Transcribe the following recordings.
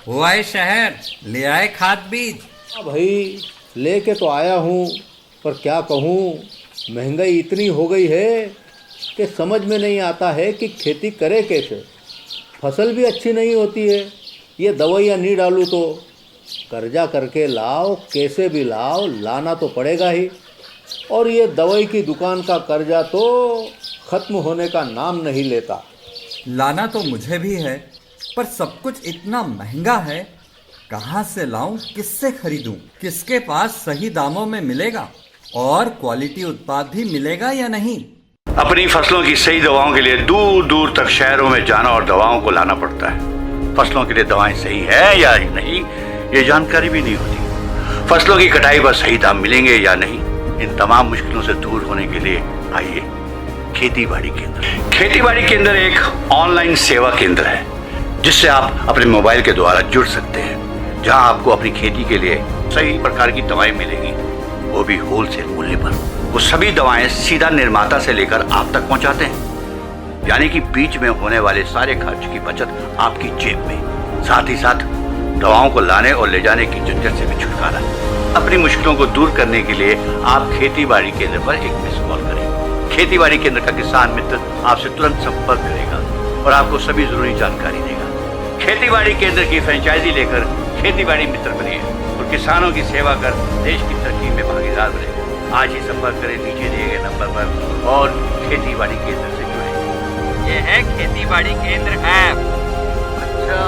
हुआ है शहर, ले आए खाद बीज। हाँ भाई, लेके तो आया हूँ, पर क्या कहूँ, महंगाई इतनी हो गई है कि समझ में नहीं आता है कि खेती करे कैसे। फसल भी अच्छी नहीं होती है, ये दवाइयाँ नहीं डालूँ तो। कर्जा करके लाओ, कैसे भी लाओ, लाना तो पड़ेगा ही। और ये दवाई की दुकान का कर्जा तो ख़त्म होने का नाम नहीं लेता। लाना तो मुझे भी है, पर सब कुछ इतना महंगा है। कहाँ से लाऊं, किससे खरीदूं, किसके पास सही दामों में मिलेगा और क्वालिटी उत्पाद भी मिलेगा या नहीं। अपनी फसलों की सही दवाओं के लिए दूर दूर तक शहरों में जाना और दवाओं को लाना पड़ता है। फसलों के लिए दवाएं सही है या नहीं, ये जानकारी भी नहीं होती। फसलों की कटाई पर सही दाम मिलेंगे या नहीं, इन तमाम मुश्किलों से दूर होने के लिए आइए खेती बाड़ी केंद्र। खेती बाड़ी केंद्र एक ऑनलाइन सेवा केंद्र है जिससे आप अपने मोबाइल के द्वारा जुड़ सकते हैं, जहां आपको अपनी खेती के लिए सही प्रकार की दवाएं मिलेंगी, वो भी होलसेल मूल्य पर। वो सभी दवाएं सीधा निर्माता से लेकर आप तक पहुंचाते हैं, यानी कि बीच में होने वाले सारे खर्च की बचत आपकी जेब में। साथ ही साथ दवाओं को लाने और ले जाने की झंझट से भी छुटकारा। अपनी मुश्किलों को दूर करने के लिए आप खेती बाड़ी केंद्र पर एक मिस कॉल करें। खेती बाड़ी केंद्र का किसान मित्र आपसे तुरंत संपर्क करेगा और आपको सभी जरूरी जानकारी देगा। खेती बाड़ी केंद्र की फ्रेंचाइजी लेकर खेती बाड़ी मित्र बनिए और किसानों की सेवा कर देश की तरक्की में भागीदार बने। आज ही संपर्क करें नीचे दिए गए नंबर पर और खेती बाड़ी केंद्र से जुड़े। ये है खेती बाड़ी केंद्र ऐप। अच्छा,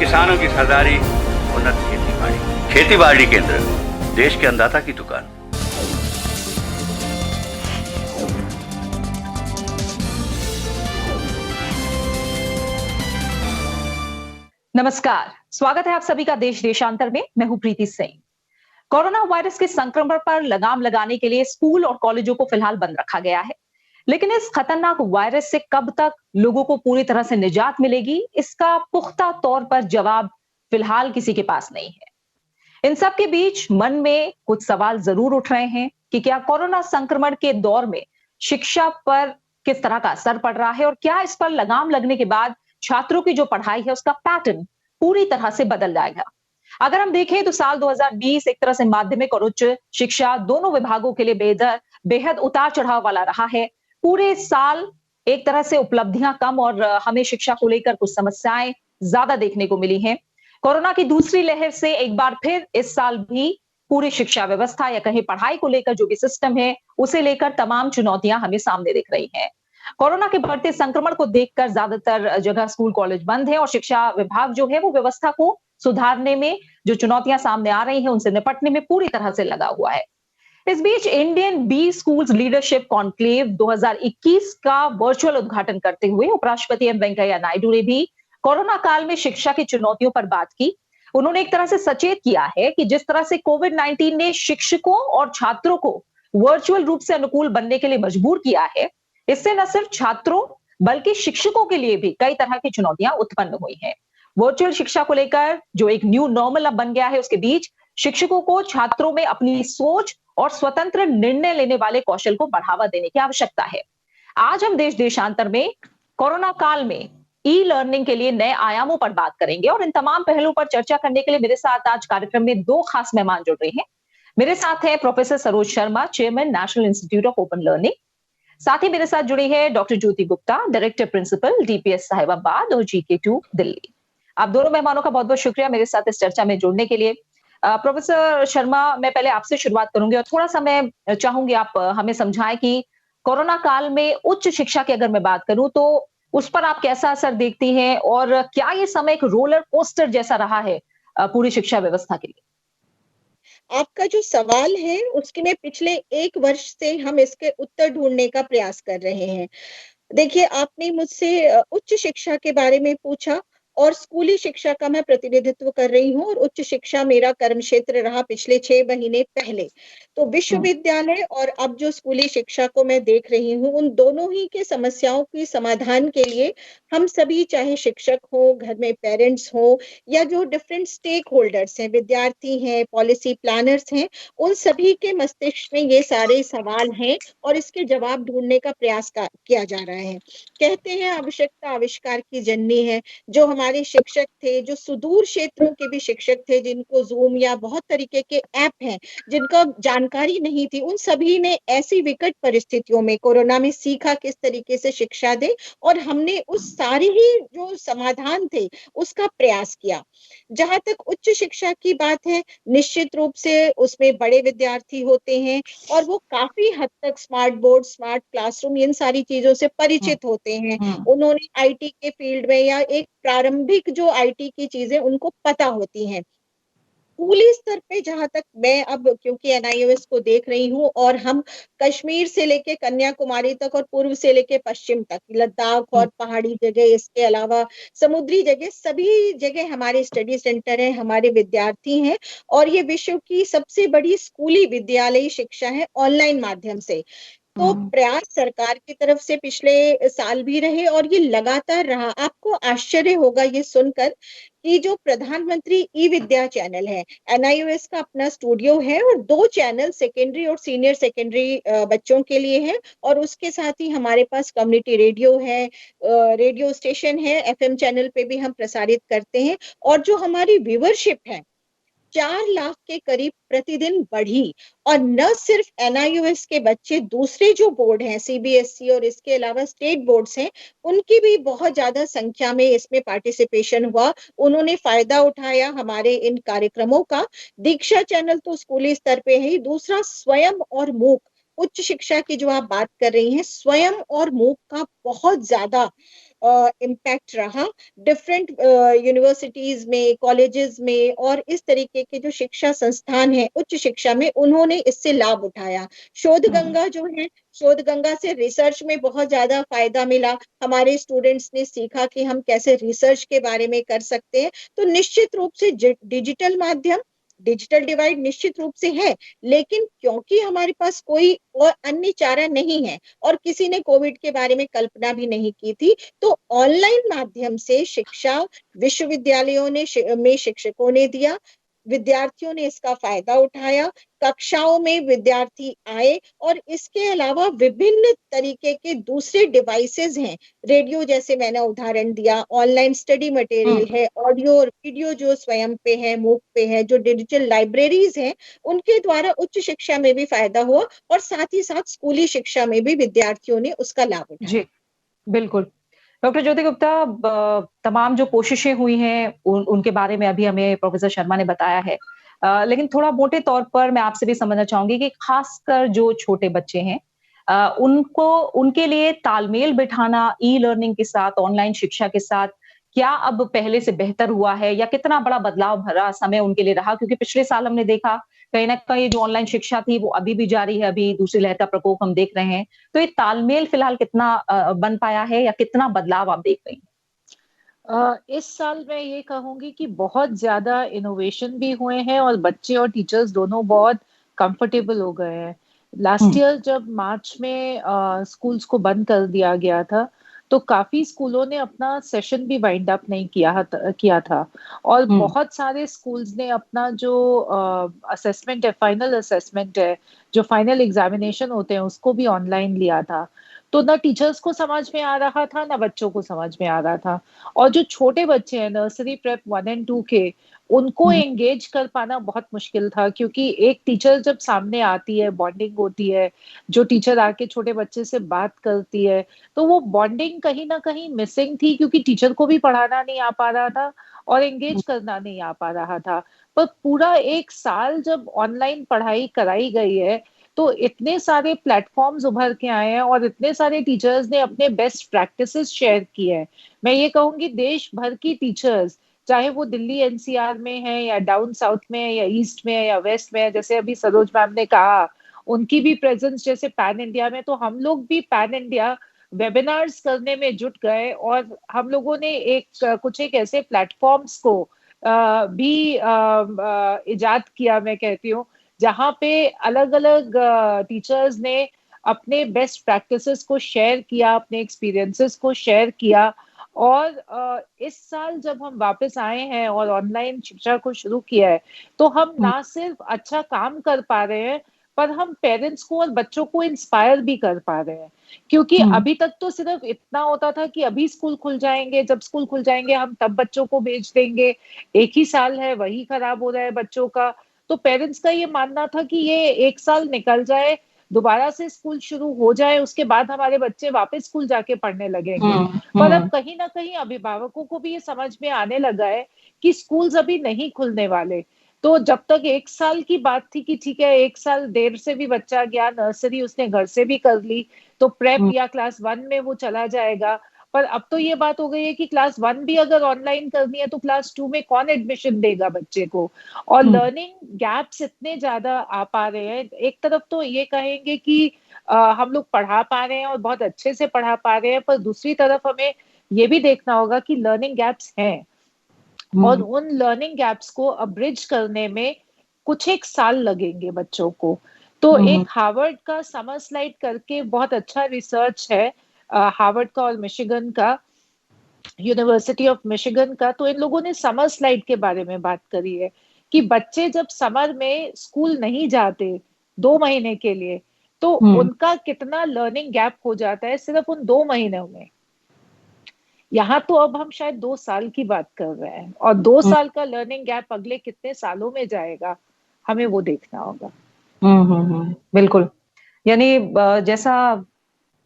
किसानों की सरदारी, उन्नत खेती बाड़ी। खेती बाड़ी केंद्र, देश के अन्नदाता की दुकान। नमस्कार, स्वागत है आप सभी का देश देशांतर में। मैं हूं प्रीति सिंह। कोरोना वायरस के संक्रमण पर लगाम लगाने के लिए स्कूल और कॉलेजों को फिलहाल बंद रखा गया है, लेकिन इस खतरनाक वायरस से कब तक लोगों को पूरी तरह से निजात मिलेगी, इसका पुख्ता तौर पर जवाब फिलहाल किसी के पास नहीं है। इन सब के बीच मन में कुछ सवाल जरूर उठ रहे हैं कि क्या कोरोना संक्रमण के दौर में शिक्षा पर किस तरह का असर पड़ रहा है और क्या इस पर लगाम लगने के बाद छात्रों की जो पढ़ाई है उसका पैटर्न पूरी तरह से बदल जाएगा। अगर हम देखें तो साल 2020 एक तरह से माध्यमिक और उच्च शिक्षा दोनों विभागों के लिए बेहद उतार चढ़ाव वाला रहा है। पूरे साल एक तरह से उपलब्धियां कम और हमें शिक्षा को लेकर कुछ समस्याएं ज्यादा देखने को मिली हैं। कोरोना की दूसरी लहर से एक बार फिर इस साल भी पूरी शिक्षा व्यवस्था या कहीं पढ़ाई को लेकर जो भी सिस्टम है उसे लेकर तमाम चुनौतियां हमें सामने दिख रही हैं। कोरोना के बढ़ते संक्रमण को देखकर ज्यादातर जगह स्कूल कॉलेज बंद है और शिक्षा विभाग जो है वो व्यवस्था को सुधारने में जो चुनौतियां सामने आ रही हैं उनसे निपटने में पूरी तरह से लगा हुआ है। इस बीच Indian B schools leadership conclave 2021 का वर्चुअल उद्घाटन करते हुए उपराष्ट्रपति एम वेंकैया नायडू ने भी कोरोना काल में शिक्षा की चुनौतियों पर बात की। उन्होंने एक तरह से सचेत किया है कि जिस तरह से कोविड-19 ने शिक्षकों और छात्रों को वर्चुअल रूप से अनुकूल बनने के लिए मजबूर किया है, इससे न सिर्फ छात्रों बल्कि शिक्षकों के लिए भी कई तरह की चुनौतियां उत्पन्न हुई हैं। वर्चुअल शिक्षा को लेकर जो एक न्यू नॉर्मल अब बन गया है, उसके बीच शिक्षकों को छात्रों में अपनी सोच और स्वतंत्र निर्णय लेने वाले कौशल को बढ़ावा देने की आवश्यकता है। आज हम देश देशांतर में कोरोना काल में ई लर्निंग के लिए नए आयामों पर बात करेंगे और इन तमाम पहलुओं पर चर्चा करने के लिए मेरे साथ आज कार्यक्रम में दो खास मेहमान जुड़ रहे हैं। मेरे साथ है professor Saroj Sharma, chairman National Institute of Open Learning. साथ ही मेरे साथ जुड़ी है doctor Jyoti Gupta, director principal DPS Sahibabad और जीके2 दिल्ली। आप दोनों मेहमानों का बहुत बहुत शुक्रिया मेरे साथ इस चर्चा में जुड़ने के लिए। प्रोफेसर शर्मा, मैं पहले आपसे शुरुआत करूंगी और थोड़ा सा मैं चाहूंगी आप हमें समझाएं कि कोरोना काल में उच्च शिक्षा की अगर मैं बात करूं तो उस पर आप कैसा असर देखती हैं और क्या ये समय एक रोलर कोस्टर जैसा रहा है पूरी शिक्षा व्यवस्था के लिए? आपका जो सवाल है उसके में पिछले 1 वर्ष से हम इसके उत्तर ढूंढने का प्रयास कर रहे हैं। देखिए, आपने मुझसे उच्च शिक्षा के बारे में पूछा और स्कूली शिक्षा का मैं प्रतिनिधित्व कर रही हूँ और उच्च शिक्षा मेरा कर्म क्षेत्र रहा पिछले 6 महीने पहले। तो विश्वविद्यालय और अब जो स्कूली शिक्षा को मैं देख रही हूँ, उन दोनों ही के समस्याओं के समाधान के लिए हम सभी, चाहे शिक्षक हो, घर में पेरेंट्स हो या जो डिफरेंट स्टेक होल्डर्स हैं, विद्यार्थी हैं, पॉलिसी प्लानर्स हैं, उन सभी के मस्तिष्क में ये सारे सवाल हैं और इसके जवाब ढूंढने का प्रयास किया जा रहा है। कहते हैं आवश्यकता आविष्कार की जननी है। जो हमारे हमारे शिक्षक थे, जो सुदूर क्षेत्रों के भी शिक्षक थे, जिनको ज़ूम या बहुत तरीके के ऐप हैं, जिनका जानकारी नहीं थी, उन सभी ने ऐसी विकट परिस्थितियों में कोरोना में सीखा किस तरीके से शिक्षा दें, और हमने उस सारे ही जो समाधान थे, उसका प्रयास किया। जहाँ तक उच्च शिक्षा की बात है, निश्चित रूप से उसमें बड़े विद्यार्थी होते हैं और वो काफ़ी हद तक स्मार्ट बोर्ड, स्मार्ट क्लासरूम, इन सारी चीज़ों से हम्म। परिचित होते हैं। हम्म। उन्होंने आईटी के फील्ड में या एक प्रारंभिक जो आईटी की चीजें उनको पता होती हैं। स्कूली स्तर पे जहां तक मैं अब क्योंकि एनआईओएस को देख रही हूँ, और हम कश्मीर से लेके कन्याकुमारी तक और पूर्व से लेके पश्चिम तक, लद्दाख और पहाड़ी जगह, इसके अलावा समुद्री जगह, सभी जगह हमारे स्टडी सेंटर हैं, हमारे विद्यार्थी हैं, और ये विश्व की सबसे बड़ी स्कूली विद्यालयी शिक्षा है ऑनलाइन माध्यम से। तो प्रयास सरकार की तरफ से पिछले साल भी रहे और ये लगातार रहा। आपको आश्चर्य होगा ये सुनकर कि जो प्रधानमंत्री ई विद्या चैनल है, एनआईओएस का अपना स्टूडियो है, और 2 चैनल सेकेंडरी और सीनियर सेकेंडरी बच्चों के लिए है, और उसके साथ ही हमारे पास कम्युनिटी रेडियो है, रेडियो स्टेशन है, एफएम चैनल पे भी हम प्रसारित करते हैं, और जो हमारी व्यूवरशिप है 4 लाख के करीब प्रतिदिन बढ़ी। और न सिर्फ एनआईओएस के बच्चे, दूसरे जो बोर्ड हैं सीबीएसई और इसके अलावा स्टेट बोर्ड्स हैं, उनकी भी बहुत ज्यादा संख्या में इसमें पार्टिसिपेशन हुआ। उन्होंने फायदा उठाया हमारे इन कार्यक्रमों का। दीक्षा चैनल तो स्कूली स्तर पे है ही, दूसरा स्वयं और मूक, उच्च शिक्षा की जो आप बात कर रही हैं, स्वयं और मूक का बहुत ज्यादा इम्पैक्ट रहा। डिफरेंट यूनिवर्सिटीज में, कॉलेजेस में, और इस तरीके के जो शिक्षा संस्थान है उच्च शिक्षा में, उन्होंने इससे लाभ उठाया। शोध गंगा जो है, शोध गंगा से रिसर्च में बहुत ज्यादा फायदा मिला। हमारे स्टूडेंट्स ने सीखा कि हम कैसे रिसर्च के बारे में कर सकते हैं। तो निश्चित रूप से डिजिटल माध्यम, डिजिटल डिवाइड निश्चित रूप से है, लेकिन क्योंकि हमारे पास कोई और अन्य चारा नहीं है, और किसी ने कोविड के बारे में कल्पना भी नहीं की थी, तो ऑनलाइन माध्यम से शिक्षा विश्वविद्यालयों ने में शिक्षकों ने दिया, विद्यार्थियों ने इसका फायदा उठाया, कक्षाओं में विद्यार्थी आए, और इसके अलावा विभिन्न तरीके के दूसरे डिवाइसेस हैं, रेडियो जैसे मैंने उदाहरण दिया, ऑनलाइन स्टडी मटेरियल है, ऑडियो और वीडियो जो स्वयं पे है, मूक पे है, जो डिजिटल लाइब्रेरीज हैं, उनके द्वारा उच्च शिक्षा में भी फायदा हुआ, और साथ ही साथ स्कूली शिक्षा में भी विद्यार्थियों ने उसका लाभ उठाया। जी, बिल्कुल। डॉक्टर ज्योति गुप्ता, तमाम जो कोशिशें हुई हैं उनके बारे में अभी हमें प्रोफेसर शर्मा ने बताया है। लेकिन थोड़ा मोटे तौर पर मैं आपसे भी समझना चाहूंगी कि खासकर जो छोटे बच्चे हैं, उनको, उनके लिए तालमेल बिठाना ई लर्निंग के साथ, ऑनलाइन शिक्षा के साथ, क्या अब पहले से बेहतर हुआ है, या कितना बड़ा बदलाव भरा समय उनके लिए रहा? क्योंकि पिछले साल हमने देखा कहीं ना कहीं जो ऑनलाइन शिक्षा थी वो अभी भी जारी है, अभी दूसरी लहर का प्रकोप हम देख रहे हैं। तो ये तालमेल फिलहाल कितना बन पाया है, या कितना बदलाव आप देख रही हैं? इस साल मैं ये कहूंगी कि बहुत ज्यादा इनोवेशन भी हुए हैं और बच्चे और टीचर्स दोनों बहुत कंफर्टेबल हो गए हैं। लास्ट ईयर जब मार्च में स्कूल्स को बंद कर दिया गया था, तो काफी स्कूलों ने अपना सेशन भी वाइंड अप नहीं किया था, और बहुत सारे स्कूल्स ने अपना जो असेसमेंट है, फाइनल असेसमेंट है, जो फाइनल एग्जामिनेशन होते हैं, उसको भी ऑनलाइन लिया था। तो ना टीचर्स को समझ में आ रहा था, ना बच्चों को समझ में आ रहा था। और जो छोटे बच्चे हैं, नर्सरी, प्रेप 1 एंड 2 के, उनको एंगेज कर पाना बहुत मुश्किल था, क्योंकि एक टीचर जब सामने आती है, बॉन्डिंग होती है, जो टीचर आके छोटे बच्चे से बात करती है, तो वो बॉन्डिंग कहीं ना कहीं मिसिंग थी, क्योंकि टीचर को भी पढ़ाना नहीं आ पा रहा था और एंगेज करना नहीं आ पा रहा था। पर पूरा 1 साल जब ऑनलाइन पढ़ाई कराई गई है, तो इतने सारे प्लेटफॉर्म्स उभर के आए हैं और इतने सारे टीचर्स ने अपने बेस्ट प्रैक्टिसेस शेयर किए हैं। मैं ये कहूंगी देश भर की टीचर्स, चाहे वो दिल्ली एनसीआर में है, या डाउन साउथ में है, या ईस्ट में है, या वेस्ट में है, जैसे अभी सरोज मैम ने कहा, उनकी भी प्रेजेंस जैसे पैन इंडिया में, तो हम लोग भी पैन इंडिया वेबिनार्स करने में जुट गए, और हम लोगों ने एक ऐसे प्लेटफॉर्म्स को भी इजाद किया, मैं कहती हूँ, जहाँ पे अलग अलग टीचर्स ने अपने बेस्ट प्रैक्टिसेस को शेयर किया, अपने एक्सपीरियंसेस को शेयर किया। और इस साल जब हम वापस आए हैं और ऑनलाइन शिक्षा को शुरू किया है, तो हम ना सिर्फ अच्छा काम कर पा रहे हैं, पर हम पेरेंट्स को और बच्चों को इंस्पायर भी कर पा रहे हैं। क्योंकि अभी तक तो सिर्फ इतना होता था कि अभी स्कूल खुल जाएंगे, जब स्कूल खुल जाएंगे हम तब बच्चों को भेज देंगे, एक ही साल है वही खराब हो रहा है बच्चों का। तो पेरेंट्स का ये मानना था कि ये एक साल निकल जाए, दोबारा से स्कूल शुरू हो जाए, उसके बाद हमारे बच्चे वापस स्कूल जाके पढ़ने लगेंगे। पर अब कहीं ना कहीं अभिभावकों को भी ये समझ में आने लगा है कि स्कूल्स अभी नहीं खुलने वाले। तो जब तक एक साल की बात थी कि ठीक है, एक साल देर से भी बच्चा गया नर्सरी, उसने घर से भी कर ली, तो प्रेप या क्लास 1 में वो चला जाएगा। पर अब तो ये बात हो गई है कि क्लास 1 भी अगर ऑनलाइन करनी है तो क्लास 2 में कौन एडमिशन देगा बच्चे को। और लर्निंग गैप्स इतने ज्यादा आ पा रहे हैं। एक तरफ तो ये कहेंगे कि हम लोग पढ़ा पा रहे हैं और बहुत अच्छे से पढ़ा पा रहे हैं, पर दूसरी तरफ हमें ये भी देखना होगा कि लर्निंग गैप्स हैं और उन लर्निंग गैप्स को अब्रिज करने में कुछ एक साल लगेंगे बच्चों को। तो एक हार्वर्ड का समर स्लाइड करके बहुत अच्छा रिसर्च है, हार्वर्ड का और मिशिगन का, यूनिवर्सिटी ऑफ मिशिगन का। तो इन लोगों ने समर स्लाइड के बारे में बात करी है कि बच्चे जब समर में स्कूल नहीं जाते 2 महीने के लिए, तो उनका कितना लर्निंग गैप हो जाता है सिर्फ उन 2 महीनों में। यहाँ तो अब हम शायद 2 साल की बात कर रहे हैं, और 2 साल का लर्निंग गैप अगले कितने सालों में जाएगा, हमें वो देखना होगा। बिल्कुल। यानी जैसा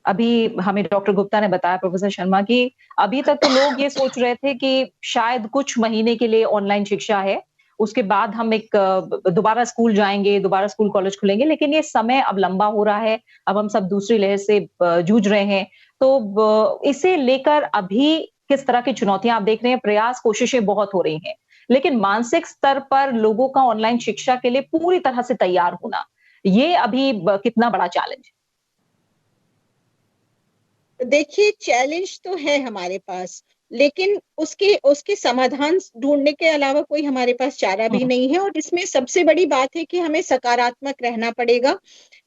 अभी हमें डॉक्टर गुप्ता ने बताया, प्रोफेसर शर्मा, की अभी तक तो लोग ये सोच रहे थे कि शायद कुछ महीने के लिए ऑनलाइन शिक्षा है, उसके बाद हम एक दोबारा स्कूल जाएंगे, दोबारा स्कूल कॉलेज खुलेंगे, लेकिन ये समय अब लंबा हो रहा है, अब हम सब दूसरी लहर से जूझ रहे हैं। तो इसे लेकर अभी किस तरह की चुनौतियां आप देख रहे हैं? प्रयास, कोशिशें बहुत हो रही हैं, लेकिन मानसिक स्तर पर लोगों का ऑनलाइन शिक्षा के लिए पूरी तरह से तैयार होना, ये अभी कितना बड़ा चैलेंज? देखिए, चैलेंज तो है हमारे पास, लेकिन उसके उसके समाधान ढूंढने के अलावा कोई हमारे पास चारा भी नहीं है। और इसमें सबसे बड़ी बात है कि हमें सकारात्मक रहना पड़ेगा।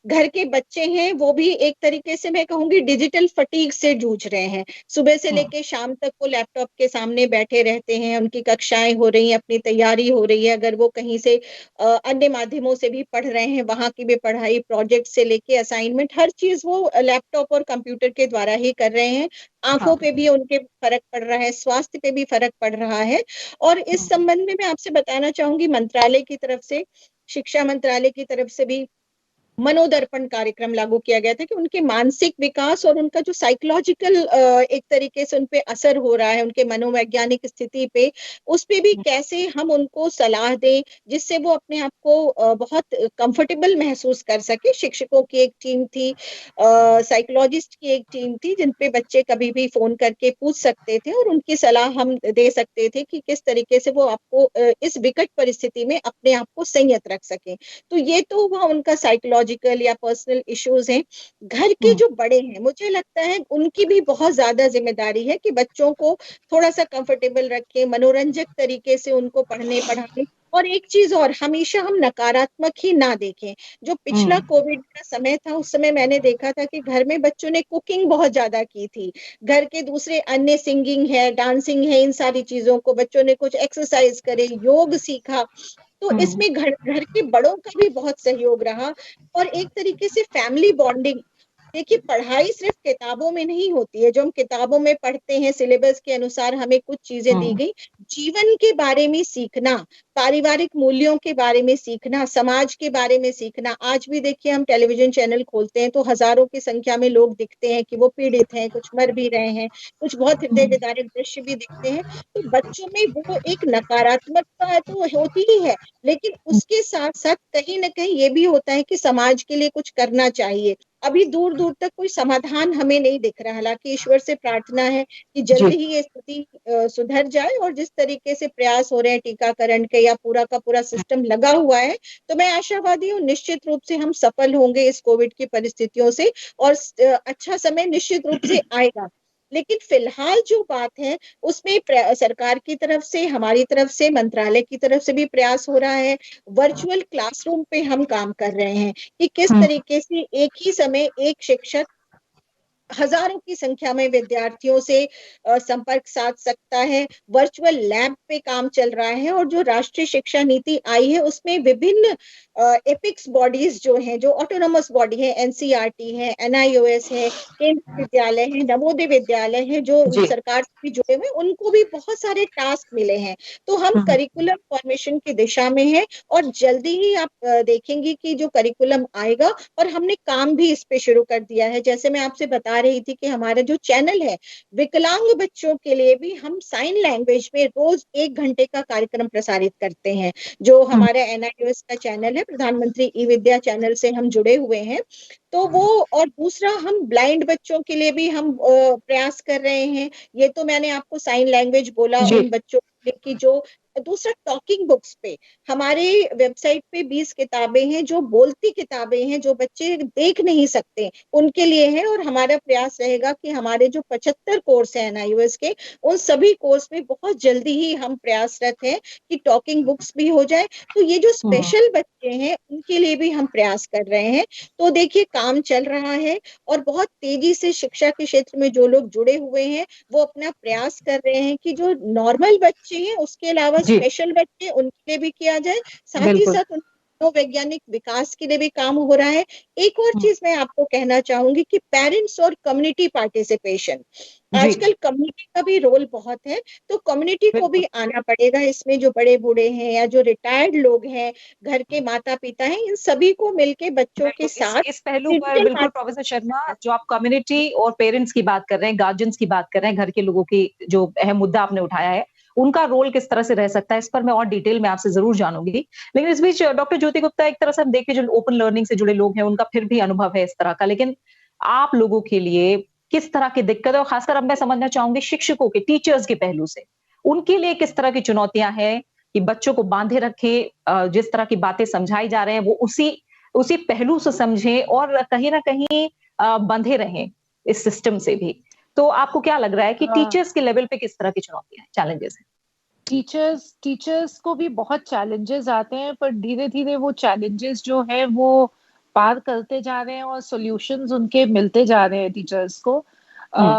घर के बच्चे हैं, वो भी एक तरीके से मैं कहूंगी डिजिटल फटीग से जूझ रहे हैं। सुबह से लेके शाम तक वो लैपटॉप के सामने बैठे रहते हैं, उनकी कक्षाएं हो रही हैं, अपनी तैयारी हो रही है। अगर वो कहीं से अन्य माध्यमों से भी पढ़ रहे हैं, वहां की भी पढ़ाई, प्रोजेक्ट से लेके असाइनमेंट, हर चीज वो लैपटॉप और कंप्यूटर के द्वारा ही कर रहे हैं। आंखों पे भी उनके फर्क पड़ रहा है, स्वास्थ्य पे भी फर्क पड़ रहा है। और इस संबंध में मैं आपसे बताना चाहूंगी, मंत्रालय की तरफ से, शिक्षा मंत्रालय की तरफ से भी मनोदर्पण कार्यक्रम लागू किया गया था कि उनके मानसिक विकास और उनका जो साइकोलॉजिकल एक तरीके से उनपे असर हो रहा है, उनके मनोवैज्ञानिक स्थिति पे, उस पे भी कैसे हम उनको सलाह दें जिससे वो अपने आप को बहुत कंफर्टेबल महसूस कर सके। शिक्षकों की एक टीम थी, साइकोलॉजिस्ट की एक टीम थी, जिन पे बच्चे कभी भी फोन करके पूछ सकते थे और उनकी सलाह हम दे सकते थे कि किस तरीके से वो आपको इस विकट परिस्थिति में अपने आप को संयत रख सके। तो ये तो हुआ उनका साइकोलॉजिकल या पर्सनल इश्यूज हैं। घर के जो बड़े हैं, मुझे लगता है उनकी भी बहुत ज्यादा जिम्मेदारी है कि बच्चों को थोड़ा सा कंफर्टेबल रखें, मनोरंजक तरीके से उनको पढ़ने पढ़ाने। और एक चीज और, हमेशा हम नकारात्मक ही ना देखें। जो पिछला कोविड का समय था, उस समय मैंने देखा था कि घर में बच्चों ने कुकिंग बहुत ज्यादा की थी। घर के दूसरे अन्य, सिंगिंग है, डांसिंग है, इन सारी चीजों को बच्चों ने, कुछ एक्सरसाइज करे, योग सीखा। तो इसमें घर घर के बड़ों का भी बहुत सहयोग रहा। और एक तरीके से फैमिली बॉन्डिंग, देखिए पढ़ाई सिर्फ किताबों में नहीं होती है। जो हम किताबों में पढ़ते हैं, सिलेबस के अनुसार हमें कुछ चीजें दी गई, जीवन के बारे में सीखना, पारिवारिक मूल्यों के बारे में सीखना, समाज के बारे में सीखना। आज भी देखिए, हम टेलीविजन चैनल खोलते हैं तो हजारों की संख्या में लोग दिखते हैं कि वो पीड़ित हैं, कुछ मर भी रहे हैं, कुछ बहुत हृदय विदारक दृश्य भी दिखते हैं। तो बच्चों में वो एक नकारात्मकता तो होती ही है, लेकिन उसके साथ साथ कहीं ना कहीं ये भी होता है कि समाज के लिए कुछ करना चाहिए। अभी दूर दूर तक कोई समाधान हमें नहीं दिख रहा। हालांकि ईश्वर से प्रार्थना है कि जल्द ही ये स्थिति सुधर जाए। और जिस तरीके से प्रयास हो रहे हैं टीकाकरण के, या पूरा का पूरा सिस्टम लगा हुआ है, तो मैं आशावादी हूँ निश्चित रूप से हम सफल होंगे इस कोविड की परिस्थितियों से, और अच्छा समय निश्चित रूप से आएगा। लेकिन फिलहाल जो बात है, उसमें सरकार की तरफ से, हमारी तरफ से, मंत्रालय की तरफ से भी प्रयास हो रहा है। वर्चुअल क्लासरूम पे हम काम कर रहे हैं कि किस तरीके से एक ही समय एक शिक्षक हजारों की संख्या में विद्यार्थियों से संपर्क साध सकता है। वर्चुअल लैब पे काम चल रहा है, और जो राष्ट्रीय शिक्षा नीति आई है उसमें विभिन्न एपिक्स बॉडीज जो हैं, जो ऑटोनोमस बॉडी है, एनसीईआरटी है, एनआईओएस है, केंद्रीय विद्यालय है, नवोदय विद्यालय है, जो जी। सरकार से भी जुड़े हुए, उनको भी बहुत सारे टास्क मिले हैं। तो हम करिकुलम फॉर्मेशन की दिशा में है, और जल्दी ही आप देखेंगे कि जो करिकुलम आएगा, और हमने काम भी इस पे शुरू कर दिया है। जैसे मैं आपसे बता रही थी कि हमारा जो चैनल है, विकलांग बच्चों के लिए भी हम साइन लैंग्वेज में रोज 1 घंटे का कार्यक्रम प्रसारित करते हैं, जो हमारा एनआईओएस का चैनल है, प्रधानमंत्री ई विद्या चैनल से हम जुड़े हुए हैं। तो वो, और दूसरा हम ब्लाइंड बच्चों के लिए भी हम प्रयास कर रहे हैं। ये तो मैंने आपको साइन लैंग्वेज बोला जी। उन बच्चों के लिए कि जो, दूसरा टॉकिंग बुक्स पे हमारे वेबसाइट पे 20 किताबें हैं, जो बोलती किताबें हैं, जो बच्चे देख नहीं सकते उनके लिए है। और हमारा प्रयास रहेगा कि हमारे जो 75 कोर्स हैं एनआईओएस के, उन सभी कोर्स में बहुत जल्दी ही हम प्रयासरत हैं कि टॉकिंग बुक्स भी हो जाए। तो ये जो स्पेशल बच्चे हैं उनके लिए भी हम प्रयास कर रहे हैं। तो देखिए, काम चल रहा है, और बहुत तेजी से शिक्षा के क्षेत्र में जो लोग जुड़े हुए हैं वो अपना प्रयास कर रहे हैं कि जो नॉर्मल बच्चे हैं उसके अलावा जी। स्पेशल बच्चे, उनके लिए भी किया जाए। साथ ही बिल्कुल। साथ वैज्ञानिक विकास के लिए भी काम हो रहा है। एक और चीज मैं आपको कहना चाहूंगी कि पेरेंट्स और कम्युनिटी पार्टिसिपेशन, जी। आजकल कम्युनिटी का भी रोल बहुत है। तो कम्युनिटी को भी बिल्कुल। आना पड़ेगा इसमें, जो बड़े बूढ़े हैं या जो रिटायर्ड लोग हैं, घर के माता पिता हैं, इन सभी को मिलके बच्चों के बिल्कुल, साथ इस पहलू पर डिजिटल बिल्कुल प्रोफेसर शर्मा, जो आप कम्युनिटी और पेरेंट्स की बात कर रहे हैं, गार्जियंस की बात कर रहे हैं, घर के लोगों की जो अहम मुद्दा आपने उठाया है, उनका रोल किस तरह से रह सकता है, इस पर मैं और डिटेल में आपसे ज़रूर जानूँगी। लेकिन इस बीच डॉक्टर ज्योति गुप्ता, एक तरह से हम देखें जो ओपन लर्निंग से जुड़े लोग हैं, उनका फिर भी अनुभव है इस तरह का। लेकिन आप लोगों के लिए किस तरह की दिक्कत है, और खासकर अब मैं समझना चाहूँगी शिक्षकों के, टीचर्स के पहलू से, उनके लिए किस तरह की चुनौतियाँ हैं कि बच्चों को बाँधे रखें, जिस तरह की बातें समझाई जा रहे हैं, वो उसी उसी पहलू से समझें और कहीं न कहीं बंधे रहें इस सिस्टम से भी। तो आपको क्या लग रहा है कि टीचर्स के लेवल पे किस तरह की चुनौतियाँ हैं, चैलेंजेस हैं? टीचर्स को भी बहुत चैलेंजेस आते हैं, पर धीरे-धीरे वो चैलेंजेस जो है वो पार करते जा रहे हैं और सॉल्यूशंस उनके मिलते जा रहे हैं टीचर्स को।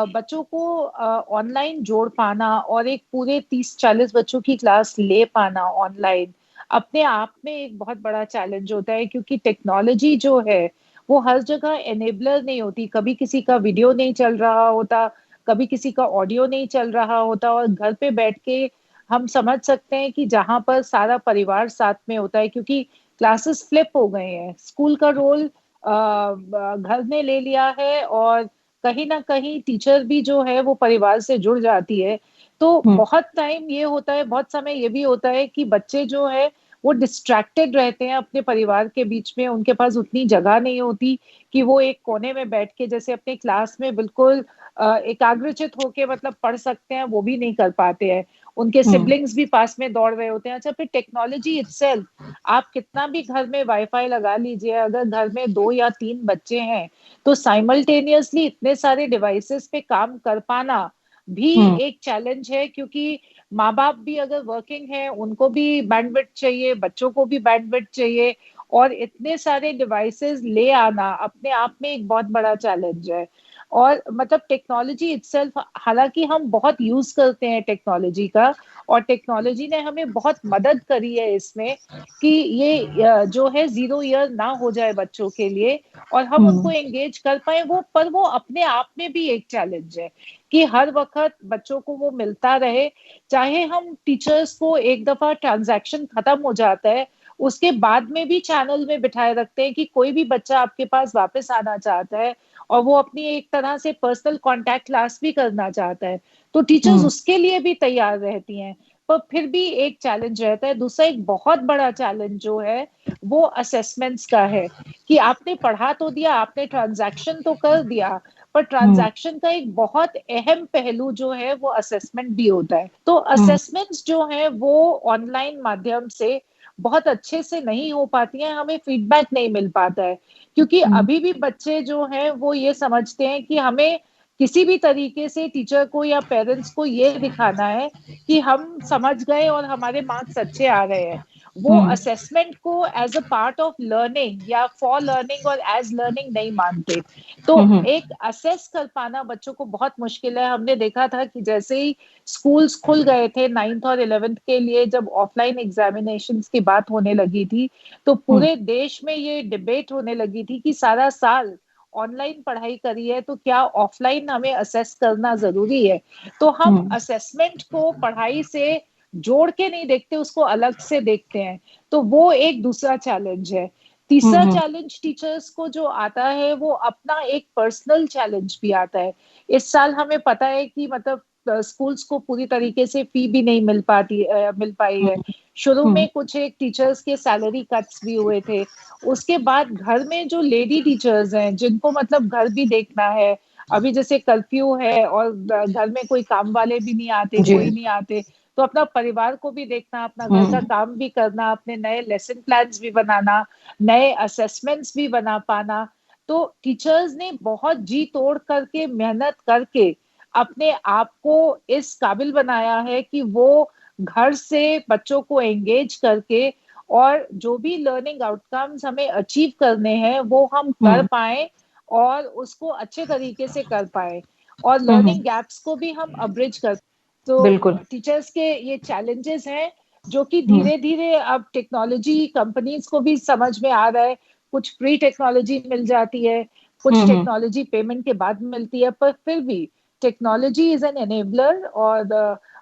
बच्चों को ऑनलाइन जोड़ पाना और एक पूरे 30-40 बच्चों की क्लास ले पाना ऑनलाइन, अपने आप में एक बहुत बड़ा चैलेंज होता है, क्योंकि टेक्नोलॉजी जो है, वो हर जगह एनेबलर नहीं होती। कभी किसी का वीडियो नहीं चल रहा होता, कभी किसी का ऑडियो नहीं चल रहा होता, और घर पे बैठ के हम समझ सकते हैं कि जहाँ पर सारा परिवार साथ में होता है, क्योंकि क्लासेस फ्लिप हो गए हैं। स्कूल का रोल घर ने ले लिया है, और कहीं न कहीं टीचर भी जो है वो परिवार से जुड़ जाती है। तो बहुत टाइम ये होता है, बहुत समय ये भी होता है कि बच्चे जो है वो डिस्ट्रैक्टेड रहते हैं अपने परिवार के बीच में। उनके पास उतनी जगह नहीं होती कि वो एक कोने में बैठ के जैसे अपने क्लास में बिल्कुल एकाग्रचित होके मतलब पढ़ सकते हैं, वो भी नहीं कर पाते हैं। उनके सिबलिंग्स भी पास में दौड़ रहे होते हैं। अच्छा, फिर टेक्नोलॉजी इटसेल्फ, आप कितना भी घर में वाई-फाई लगा लीजिए, अगर घर में 2 या 3 बच्चे हैं, तो साइमल्टेनियसली इतने सारे डिवाइसेस पे काम कर पाना भी एक चैलेंज है, क्योंकि माँ-बाप भी अगर वर्किंग हैं, उनको भी बैंडविड्थ चाहिए, बच्चों को भी बैंडविड्थ चाहिए, और इतने सारे डिवाइसेस ले आना अपने आप में एक बहुत बड़ा चैलेंज है। और मतलब टेक्नोलॉजी इटसेल्फ, हालाँकि हम बहुत यूज़ करते हैं टेक्नोलॉजी का, और टेक्नोलॉजी ने हमें बहुत मदद करी है इसमें कि ये जो है ज़ीरो ईयर ना हो जाए बच्चों के लिए, और हम उनको एंगेज कर पाएँ। वो अपने आप में भी एक चैलेंज है कि हर वक़्त बच्चों को वो मिलता रहे। चाहे हम टीचर्स को एक दफ़ा ट्रांज़ैक्शन खत्म हो जाता है, उसके बाद में भी चैनल में बिठाए रखते हैं कि कोई भी बच्चा आपके पास वापस आना चाहता है, और वो अपनी एक तरह से पर्सनल कॉन्टैक्ट क्लास भी करना चाहता है, तो टीचर्स उसके लिए भी तैयार रहती हैं। पर फिर भी एक चैलेंज रहता है। दूसरा एक बहुत बड़ा चैलेंज जो है, वो असेसमेंट्स का है कि आपने पढ़ा तो दिया, आपने ट्रांज़ैक्शन तो कर दिया, पर ट्रांज़ैक्शन का एक बहुत अहम पहलू जो है, वो असेसमेंट भी होता है। तो असेसमेंट्स जो हैं, वो ऑनलाइन माध्यम से बहुत अच्छे से नहीं हो पाती हैं, हमें फीडबैक नहीं मिल पाता है। क्योंकि अभी भी बच्चे जो हैं वो ये समझते हैं कि हमें किसी भी तरीके से टीचर को या पेरेंट्स को ये दिखाना है कि हम समझ गए और हमारे मार्क्स अच्छे आ रहे हैं। वो असेसमेंट को as a part of learning या फॉर लर्निंग और एज लर्निंग नहीं मानते। तो एक असेस कर पाना बच्चों को बहुत मुश्किल है। हमने देखा था कि जैसे ही स्कूल्स खुल गए थे 9th और 11th के लिए, जब ऑफलाइन एग्जामिनेशंस की बात होने लगी थी, तो पूरे देश में ये डिबेट होने लगी थी कि सारा साल ऑनलाइन पढ़ाई करी है तो क्या ऑफलाइन हमें असेस करना जरूरी है। तो हम असेसमेंट को पढ़ाई से जोड़ के नहीं देखते, उसको अलग से देखते हैं। तो वो एक दूसरा चैलेंज है। तीसरा चैलेंज टीचर्स को जो आता है वो अपना एक पर्सनल चैलेंज भी आता है। इस साल हमें पता है कि मतलब स्कूल्स को पूरी तरीके से फी भी नहीं मिल पाई है। शुरू में कुछ एक टीचर्स के सैलरी कट्स भी हुए थे। उसके बाद घर में जो लेडी टीचर्स हैं जिनको मतलब घर भी देखना है, अभी जैसे कर्फ्यू है और घर में कोई काम वाले भी नहीं आते, कोई नहीं आते, तो अपना परिवार को भी देखना, अपना घर का काम भी करना, अपने नए लेसन प्लान्स भी बनाना, नए असेसमेंट्स भी बना पाना। तो टीचर्स ने बहुत जी तोड़ करके मेहनत करके अपने आप को इस काबिल बनाया है कि वो घर से बच्चों को एंगेज करके और जो भी लर्निंग आउटकम्स हमें अचीव करने हैं वो हम कर पाए और उसको अच्छे तरीके से कर पाए, और लर्निंग गैप्स को भी हम अब्रिज कर। तो टीचर्स के ये चैलेंजेस हैं जो कि धीरे धीरे अब टेक्नोलॉजी कंपनीज को भी समझ में आ रहा है। कुछ फ्री टेक्नोलॉजी मिल जाती है, कुछ टेक्नोलॉजी पेमेंट के बाद मिलती है, पर फिर भी टेक्नोलॉजी इज एन एनेबलर और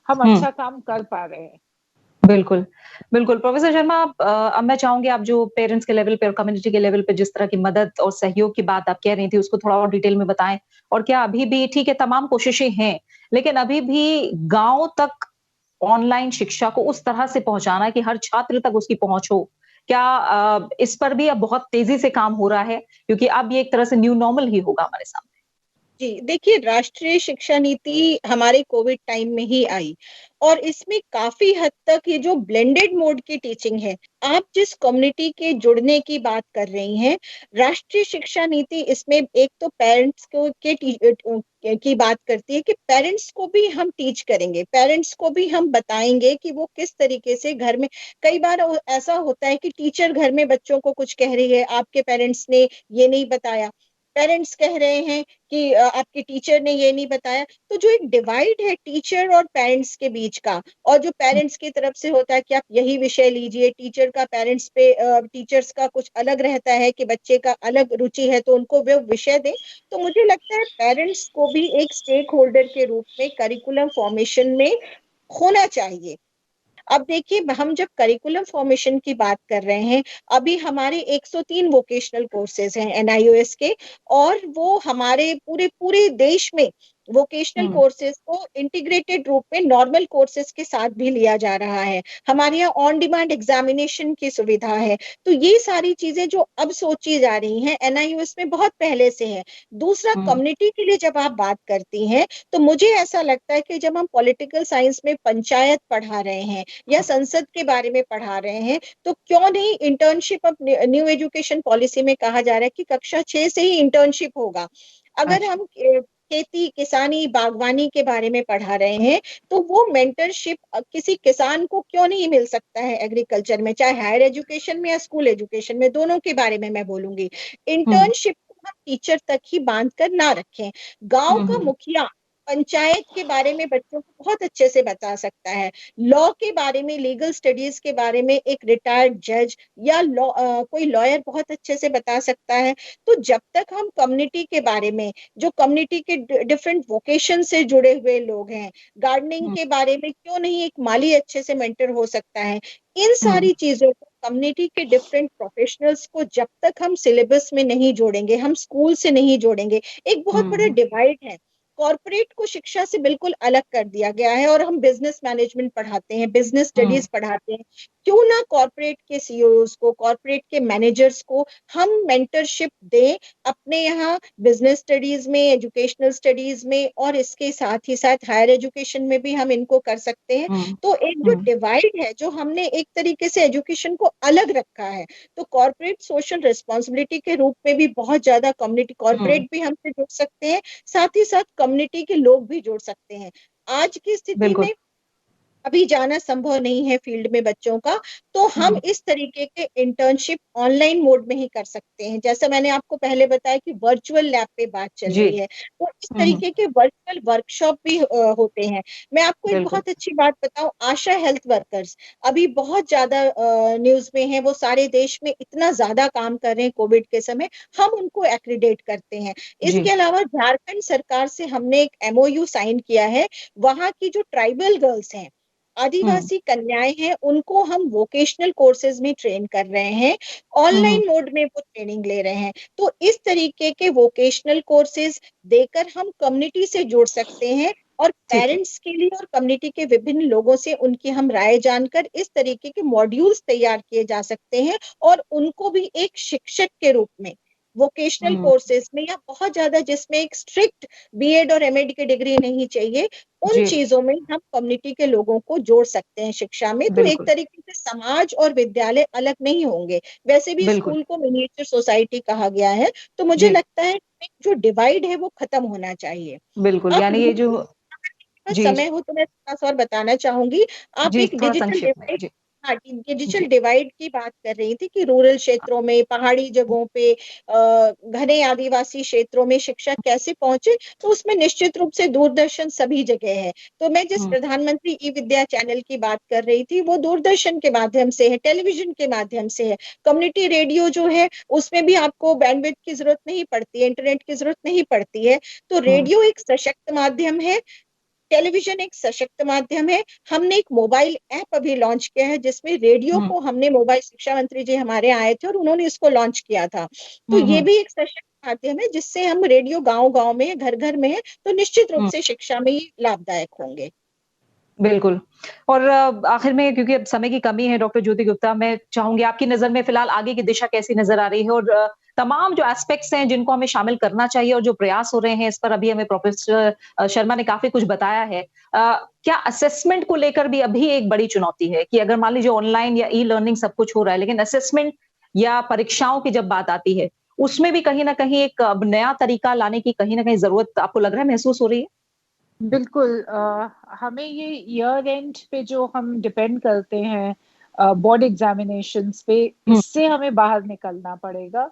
हम अच्छा काम कर पा रहे हैं। बिल्कुल, बिल्कुल। प्रोफेसर शर्मा, अब मैं चाहूंगी आप जो पेरेंट्स के लेवल पे और कम्युनिटी के लेवल पे जिस तरह की मदद और सहयोग की बात आप कह रही थी उसको थोड़ा और डिटेल में बताएं। और क्या अभी भी, ठीक है तमाम कोशिशें हैं, लेकिन अभी भी गांव तक ऑनलाइन शिक्षा को उस तरह से पहुंचाना कि हर छात्र तक उसकी पहुंच हो, क्या इस पर भी अब बहुत तेजी से काम हो रहा है? क्योंकि अब ये एक तरह से न्यू नॉर्मल ही होगा हमारे सामने। जी, देखिए राष्ट्रीय शिक्षा नीति हमारे कोविड टाइम में ही आई और इसमें काफी हद तक ये जो ब्लेंडेड मोड की टीचिंग है, आप जिस कम्युनिटी के जुड़ने की बात कर रही हैं, राष्ट्रीय शिक्षा नीति इसमें एक तो पेरेंट्स को की बात करती है कि पेरेंट्स को भी हम टीच करेंगे, पेरेंट्स को भी हम बताएंगे कि वो किस तरीके से घर में। कई बार ऐसा होता है कि टीचर घर में बच्चों को कुछ कह रही है, आपके पेरेंट्स ने ये नहीं बताया, पेरेंट्स कह रहे हैं कि आपके टीचर ने ये नहीं बताया। तो जो एक डिवाइड है टीचर और पेरेंट्स के बीच का, और जो पेरेंट्स की तरफ से होता है कि आप यही विषय लीजिए, टीचर का पेरेंट्स पे टीचर्स का कुछ अलग रहता है कि बच्चे का अलग रुचि है तो उनको वो विषय दें। तो मुझे लगता है पेरेंट्स को भी एक स्टेक होल्डर के रूप में करिकुलम फॉर्मेशन में होना चाहिए। अब देखिए, हम जब करिकुलम फॉर्मेशन की बात कर रहे हैं, अभी हमारे 103 वोकेशनल कोर्सेज हैं एनआईओएस के, और वो हमारे पूरे पूरे देश में वोकेशनल कोर्सेज को इंटीग्रेटेड रूप में नॉर्मल कोर्सेज के साथ भी लिया जा रहा है। हमारे यहाँ ऑन डिमांड एग्जामिनेशन की सुविधा है। तो ये सारी चीजें जो अब सोची जा रही हैं एनआईओएस में बहुत पहले से है। दूसरा, कम्युनिटी के लिए जब आप बात करती हैं तो मुझे ऐसा लगता है कि जब हम पॉलिटिकल साइंस में पंचायत पढ़ा रहे हैं या संसद के बारे में पढ़ा रहे हैं, तो क्यों नहीं इंटर्नशिप। अब न्यू एजुकेशन पॉलिसी में कहा जा रहा है कि कक्षा 6 से ही इंटर्नशिप होगा। अगर हम खेती, किसानी, बागवानी के बारे में पढ़ा रहे हैं तो वो मेंटरशिप किसी किसान को क्यों नहीं मिल सकता है एग्रीकल्चर में, चाहे हायर एजुकेशन में या स्कूल एजुकेशन में, दोनों के बारे में मैं बोलूंगी। इंटर्नशिप को हम टीचर तक ही बांध कर ना रखें। गांव का मुखिया पंचायत के बारे में बच्चों को बहुत अच्छे से बता सकता है, लॉ के बारे में, लीगल स्टडीज के बारे में एक रिटायर्ड जज या कोई लॉयर बहुत अच्छे से बता सकता है। तो जब तक हम कम्युनिटी के बारे में, जो कम्युनिटी के डिफरेंट वोकेशन से जुड़े हुए लोग हैं, गार्डनिंग के बारे में क्यों नहीं एक माली अच्छे से मेंटर हो सकता है, इन सारी चीजों को, कम्युनिटी के डिफरेंट प्रोफेशनल्स को जब तक हम सिलेबस में नहीं जोड़ेंगे, हम स्कूल से नहीं जोड़ेंगे, एक बहुत बड़ा डिवाइड है। कॉर्पोरेट को शिक्षा से बिल्कुल अलग कर दिया गया है और हम बिजनेस मैनेजमेंट पढ़ाते हैं, बिजनेस स्टडीज पढ़ाते हैं। क्यों ना कॉर्पोरेट के सीईओज को, कॉर्पोरेट के मैनेजर्स को हम मेंटरशिप दें अपने यहाँ बिजनेस स्टडीज में, एजुकेशनल स्टडीज में, और इसके साथ ही साथ हायर एजुकेशन में भी हम इनको कर सकते हैं। तो एक जो डिवाइड है, जो हमने एक तरीके से एजुकेशन को अलग रखा है, तो कॉर्पोरेट सोशल रिस्पॉन्सिबिलिटी के रूप में भी बहुत ज्यादा कम्युनिटी, कॉर्पोरेट भी हमसे जुड़ सकते हैं, साथ ही साथ कम्युनिटी के लोग भी जुड़ सकते हैं। आज की स्थिति में अभी जाना संभव नहीं है फील्ड में बच्चों का, तो हम इस तरीके के इंटर्नशिप ऑनलाइन मोड में ही कर सकते हैं। जैसा मैंने आपको पहले बताया कि वर्चुअल लैब पे बात चल जी। रही है, तो इस तरीके के वर्चुअल वर्कशॉप भी होते हैं। मैं आपको एक बिल्कुल। बहुत अच्छी बात बताऊं, आशा हेल्थ वर्कर्स अभी बहुत ज्यादा न्यूज में है, वो सारे देश में इतना ज्यादा काम कर रहे हैं कोविड के समय, हम उनको एक्रीडेट करते हैं। जी। इसके अलावा झारखंड सरकार से हमने एक एमओयू साइन किया है, वहां की जो ट्राइबल गर्ल्स हैं, आदिवासी कन्याएं हैं, उनको हम वोकेशनल कोर्सेज में ट्रेन कर रहे हैं, ऑनलाइन मोड में वो ट्रेनिंग ले रहे हैं। तो इस तरीके के वोकेशनल कोर्सेज देकर हम कम्युनिटी से जुड़ सकते हैं, और ठीक है। पेरेंट्स के लिए और कम्युनिटी के विभिन्न लोगों से उनकी हम राय जानकर इस तरीके के मॉड्यूल्स तैयार किए जा सकते हैं, और उनको भी एक शिक्षक के रूप में वोकेशनल कोर्सेज में, या बहुत ज्यादा जिसमें एक स्ट्रिक्ट बीएड और एमएड की डिग्री नहीं चाहिए, उन जी। चीजों में हम कम्युनिटी के लोगों को जोड़ सकते हैं शिक्षा में। तो एक बिल्कुल। तरीके से समाज और विद्यालय अलग नहीं होंगे। वैसे भी बिल्कुल। स्कूल को मिनिएचर सोसाइटी कहा गया है, तो मुझे जी। लगता है कि जो डिवाइड है वो खत्म होना चाहिए। बिल्कुल, आप यानी ये जो जी, समय हो तो मैं थोड़ा सा और बताना चाहूंगी। आप जी, एक थोड़ा डिजिटल संक्षिप्त में। डिवाइड, जी। हाँ, डिजिटल जी। डिवाइड की बात कर रही थी कि रूरल क्षेत्रों में, पहाड़ी जगहों पे, घने आदिवासी क्षेत्रों में शिक्षा कैसे पहुंचे, तो उसमें निश्चित रूप से दूरदर्शन सभी जगह है। तो मैं जिस प्रधानमंत्री ई विद्या चैनल की बात कर रही थी, वो दूरदर्शन के माध्यम से है, टेलीविजन के माध्यम से है। कम्युनिटी रेडियो जो है, उसमें भी आपको बैंडविड्थ की जरूरत नहीं पड़ती है, इंटरनेट की जरूरत नहीं पड़ती है। तो रेडियो एक सशक्त माध्यम है, टेलीविजन एक सशक्त माध्यम है। हमने एक मोबाइल ऐप अभी लॉन्च किया है, जिसमें रेडियो को हमने, मोबाइल शिक्षा मंत्री जी हमारे आए थे और उन्होंने इसको लॉन्च किया था। तो ये भी एक सशक्त माध्यम है, जिससे हम, रेडियो गांव गांव में है, घर घर में है, तो निश्चित रूप से शिक्षा में ये लाभदायक होंगे। बिल्कुल। और आखिर में, क्योंकि अब समय की कमी है, डॉक्टर ज्योति गुप्ता, मैं चाहूँगी आपकी नज़र में फिलहाल आगे की दिशा कैसी नज़र आ रही है? और तमाम जो एस्पेक्ट्स हैं जिनको हमें शामिल करना चाहिए और जो प्रयास हो रहे हैं, इस पर अभी हमें प्रोफेसर शर्मा ने काफ़ी कुछ बताया है। क्या असेसमेंट को लेकर भी अभी एक बड़ी चुनौती है कि अगर मान लीजिए ऑनलाइन या ई-लर्निंग सब कुछ हो रहा है, लेकिन असेसमेंट या परीक्षाओं की जब बात आती है, उसमें भी कहीं न कहीं एक अब नया तरीका लाने की कहीं न कहीं ज़रूरत आपको लग रहा है, महसूस हो रही है? बिल्कुल। हमें ये ईयर एंड पे जो हम डिपेंड करते हैं बोर्ड एग्जामिनेशंस पे, इससे हमें बाहर निकलना पड़ेगा।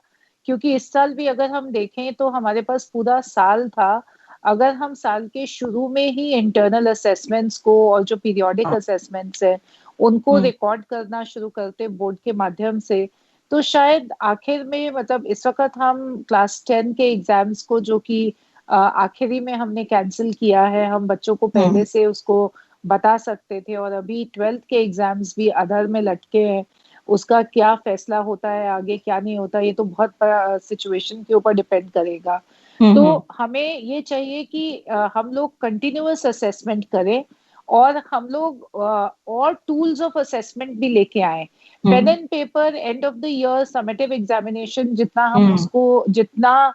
क्योंकि इस साल भी अगर हम देखें तो हमारे पास पूरा साल था। अगर हम साल के शुरू में ही इंटरनल असेसमेंट्स को और जो पीरियोडिक असेसमेंट्स है उनको रिकॉर्ड करना शुरू करते बोर्ड के माध्यम से, तो शायद आखिर में, मतलब इस वक्त हम क्लास 10 के एग्जाम्स को, जो कि आखिरी में हमने कैंसिल किया है, हम बच्चों को पहले से उसको बता सकते थे, और अभी 12th के एग्जाम्स भी अधर में लटके हैं। उसका क्या फैसला होता है आगे, क्या नहीं होता, ये तो बहुत सिचुएशन के ऊपर डिपेंड करेगा। तो हमें ये चाहिए कि हम लोग कंटिन्यूअस असेसमेंट करें, और हम लोग और टूल्स ऑफ असेसमेंट भी लेके आए। Pen and paper end of the year summative examination, जितना हम उसको, जितना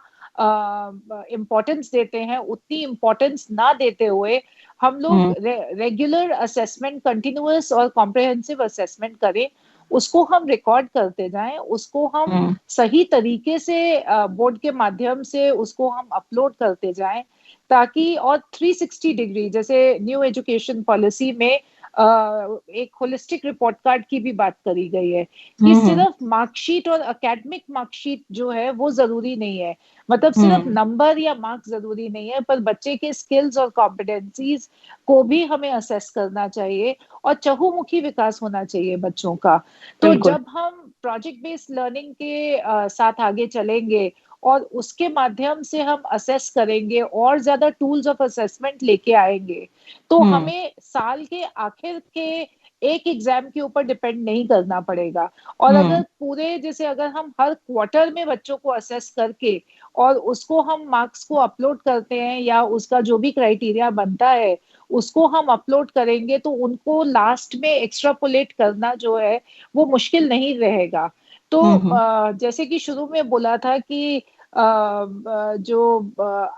इम्पोर्टेंस देते हैं, उतनी इम्पोर्टेंस ना देते हुए हम लोग रेगुलर असेसमेंट, कंटिन्यूअस और कॉम्प्रिहेंसिव असेसमेंट करें, उसको हम रिकॉर्ड करते जाएं, उसको हम सही तरीके से बोर्ड के माध्यम से उसको हम अपलोड करते जाएं, ताकि, और 360 डिग्री, जैसे न्यू एजुकेशन पॉलिसी में एक होलिस्टिक रिपोर्ट कार्ड की भी बात करी गई है कि सिर्फ मार्कशीट और एकेडमिक मार्कशीट जो है वो जरूरी नहीं है, मतलब सिर्फ नंबर या मार्क्स जरूरी नहीं है, पर बच्चे के स्किल्स और कॉम्पिटेंसीज को भी हमें असेस करना चाहिए, और चहुमुखी विकास होना चाहिए बच्चों का। तो जब हम प्रोजेक्ट बेस्ड लर्निंग के साथ आगे चलेंगे और उसके माध्यम से हम असेस करेंगे और ज्यादा टूल्स ऑफ असेसमेंट लेके आएंगे, तो हमें साल के आखिर के एक एग्जाम के ऊपर डिपेंड नहीं करना पड़ेगा। और अगर पूरे, जैसे अगर हम हर क्वार्टर में बच्चों को असेस करके और उसको हम मार्क्स को अपलोड करते हैं, या उसका जो भी क्राइटेरिया बनता है उसको हम अपलोड करेंगे, तो उनको लास्ट में एक्स्ट्रापोलेट करना जो है वो मुश्किल नहीं रहेगा। तो जैसे कि शुरू में बोला था कि जो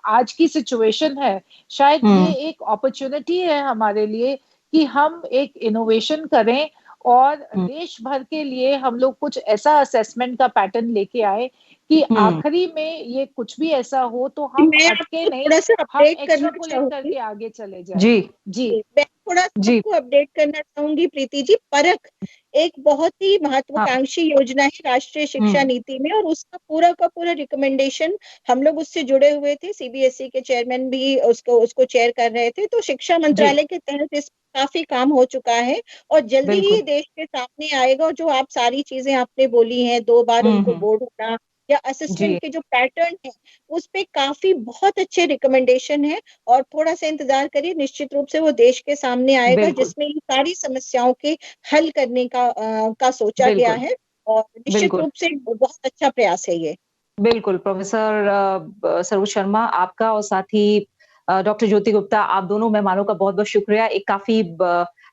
आज की सिचुएशन है, शायद ये एक अपॉर्चुनिटी है हमारे लिए कि हम एक इनोवेशन करें, और देश भर के लिए हम लोग कुछ ऐसा असेसमेंट का पैटर्न लेके आए कि आखिरी में ये कुछ भी ऐसा हो तो हम मैं अटके आपको नहीं, थोड़ा सा हम अपडेट करना एक्स्ट्रापोलेट चाहूंगी। करके आगे चले जाए। जी। जी। मैं थोड़ा जी। सबको अपडेट करना चाहूंगी प्रीति जी। परख एक बहुत ही महत्वाकांक्षी योजना है राष्ट्रीय शिक्षा नीति में, और उसका पूरा का पूरा रिकमेंडेशन हम लोग उससे जुड़े हुए थे। सीबीएसई के चेयरमैन भी उसको चेयर कर रहे थे। तो शिक्षा मंत्रालय के तहत इस काफी काम हो चुका है और जल्दी ही बिल्कुल। देश के सामने आएगा। और जो आप सारी चीजें आपने बोली हैं, 2 बार उनको बोर्ड होना या असेसमेंट जी। के जो पैटर्न है, उस पे काफी बहुत अच्छे रिकमेंडेशन है। और थोड़ा सा इंतजार करिए, निश्चित रूप से वो देश के सामने आएगा, बिल्कुल। जिसमें इन सारी समस्याओं के हल करने का सोचा गया बिल्कुल। है। और निश्चित बिल्कुल। रूप से बहुत अच्छा प्रयास है ये। बिल्कुल, प्रोफ़ेसर सरोज शर्मा आपका और साथ ही डॉक्टर ज्योति गुप्ता, आप दोनों मेहमानों का बहुत-बहुत शुक्रिया। एक काफ़ी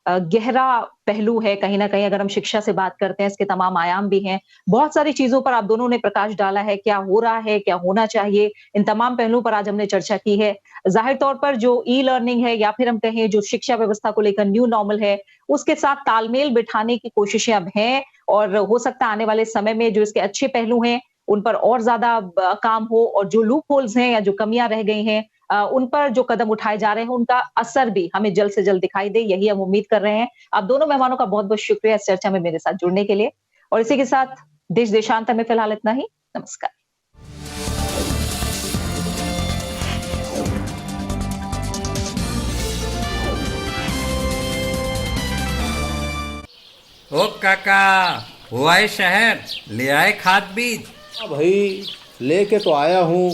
गहरा पहलू है कहीं न कहीं, अगर हम शिक्षा से बात करते हैं, इसके तमाम आयाम भी हैं। बहुत सारी चीज़ों पर आप दोनों ने प्रकाश डाला है, क्या हो रहा है, क्या होना चाहिए, इन तमाम पहलुओं पर आज हमने चर्चा की है। ज़ाहिर तौर पर जो ई-लर्निंग है या फिर हम कहें जो शिक्षा व्यवस्था को लेकर न्यू नॉर्मल है, उसके साथ तालमेल बिठाने की कोशिशें अब हैं और हो सकता है आने वाले समय में जो इसके अच्छे पहलू हैं, उन पर और ज़्यादा काम हो, और जो लूप होल्स हैं या जो कमियाँ रह गई हैं उन पर जो कदम उठाए जा रहे हैं, उनका असर भी हमें जल्द से जल्द दिखाई दे, यही हम उम्मीद कर रहे हैं। आप दोनों मेहमानों का बहुत-बहुत शुक्रिया इस चर्चा में मेरे साथ जुड़ने के लिए। और इसी के साथ देश देशांतर में फिलहाल इतना ही। नमस्कार। ओ काका, हुआ है शहर, ले आए खाद बीज। हाँ भाई, लेके तो आया हूँ,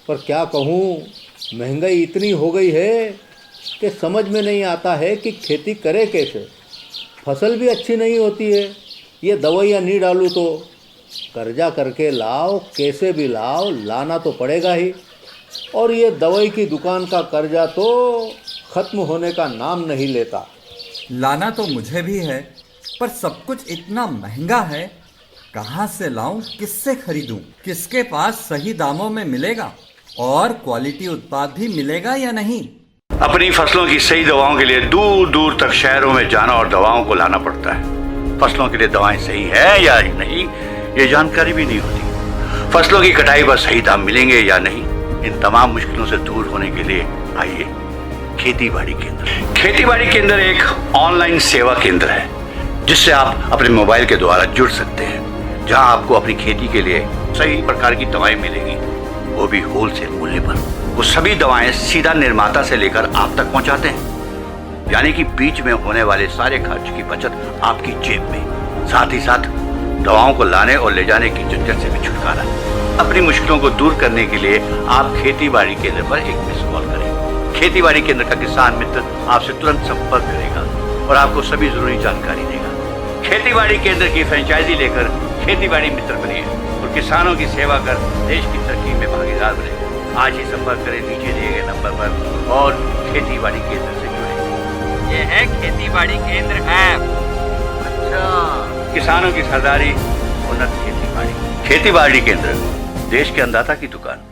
पर क्या कहूँ, महंगाई इतनी हो गई है कि समझ में नहीं आता है कि खेती करे कैसे। फसल भी अच्छी नहीं होती है, ये दवाइयाँ नहीं डालूँ तो कर्जा करके लाओ, कैसे भी लाओ, लाना तो पड़ेगा ही। और ये दवाई की दुकान का कर्जा तो ख़त्म होने का नाम नहीं लेता। लाना तो मुझे भी है, पर सब कुछ इतना महंगा है, कहाँ से लाऊं, किससे खरीदूं, किसके पास सही दामों में मिलेगा और क्वालिटी उत्पाद भी मिलेगा या नहीं। अपनी फसलों की सही दवाओं के लिए दूर दूर तक शहरों में जाना और दवाओं को लाना पड़ता है। फसलों के लिए दवाएं सही है या नहीं, ये जानकारी भी नहीं होती। फसलों की कटाई पर सही दाम मिलेंगे या नहीं, इन तमाम मुश्किलों से दूर होने के लिए आइए खेती बाड़ी केंद्र। खेती बाड़ी केंद्र एक ऑनलाइन सेवा केंद्र है, जिससे आप अपने मोबाइल के द्वारा जुड़ सकते हैं, जहां आपको अपनी खेती के लिए सही प्रकार की दवाएं मिलेंगी, वो भी होलसेल मूल्य पर। वो सभी दवाएं सीधा निर्माता से लेकर आप तक पहुंचाते हैं, यानी कि बीच में होने वाले सारे खर्च की बचत आपकी जेब में। साथ ही साथ दवाओं को लाने और ले जाने की झंझट से भी छुटकारा। अपनी मुश्किलों को दूर करने के लिए आप खेती बाड़ी केंद्र पर एक मिस कॉल करें। खेती बाड़ी केंद्र का किसान मित्र आपसे तुरंत संपर्क करेगा और आपको सभी जरूरी जानकारी देगा। खेती बाड़ी केंद्र की फ्रेंचाइजी लेकर खेती बाड़ी मित्र बनिए और किसानों की सेवा कर देश की तरक्की में भागीदार बने। आज ही संपर्क करें नीचे दिए गए नंबर पर और खेती बाड़ी केंद्र से जुड़े। ये है खेती बाड़ी केंद्र ऐप। अच्छा, किसानों की सरदारी, उन्नत खेती बाड़ी। खेती बाड़ी केंद्र, देश के अन्नदाता की दुकान।